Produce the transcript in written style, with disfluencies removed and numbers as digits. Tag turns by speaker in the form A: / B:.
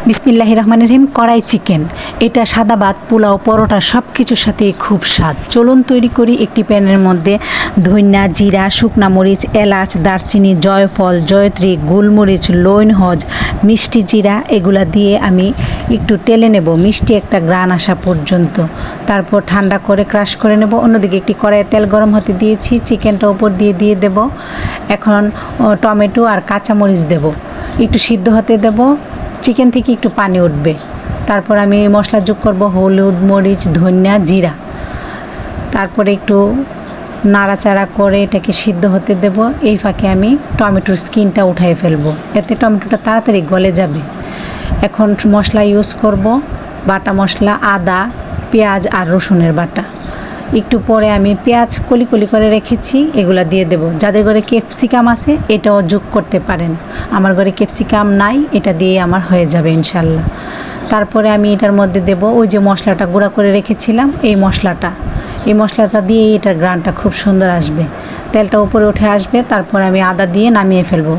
A: বিসমিল্লাহির রহমানির রহিম। কড়াই চিকেন, এটা সাদা ভাত, পোলাও, পরোটা সব কিছুর সাথে খুব স্বাদ। চলুন তৈরি করি। একটি প্যানের মধ্যে ধনিয়া, জিরা, শুকনা মরিচ, এলাচ, দারচিনি, জয়ফল, জয়ত্রী, গোলমরিচ, লইনহজ, মিষ্টি জিরা এগুলা দিয়ে আমি একটু টেলে নেব মিষ্টি একটা গ্রান আসা পর্যন্ত। তারপর ঠান্ডা করে ক্রাশ করে নেব। অন্যদিকে একটি কড়াইয়ে তেল গরম হতে দিয়েছি, চিকেনটা উপর দিয়ে দেব। এখন টমেটো আর কাঁচামরিচ দেব, একটু সিদ্ধ হতে দেব। চিকেন থেকে একটু পানি উঠবে। তারপর আমি মশলা যোগ করব, হলুদ, মরিচ, ধনিয়া, জিরা। তারপরে একটু নাড়াচাড়া করে এটাকে সিদ্ধ হতে দেব। এই ফাঁকে আমি টমেটোর স্কিনটা উঠাই ফেলবো, এতে টমেটোটা তাড়াতাড়ি গলে যাবে। এখন মশলা ইউজ করব, বাটা মশলা, আদা, পেঁয়াজ আর রসুনের বাটা। একটু পরে আমি পেঁয়াজ কলি কলি করে রেখেছি, এগুলা দিয়ে দেব। যাদের ঘরে ক্যাপসিকাম আছে এটাও যোগ করতে পারেন, আমার ঘরে ক্যাপসিকাম নাই, এটা দিয়ে আমার হয়ে যাবে ইনশাল্লাহ। তারপরে আমি এটার মধ্যে দেব ওই যে মশলাটা গুঁড়া করে রেখেছিলাম, এই মশলাটা দিয়ে এটার গ্রানটা খুব সুন্দর আসবে, তেলটা উপরে উঠে আসবে। তারপরে আমি আদা দিয়ে নামিয়ে ফেলবো।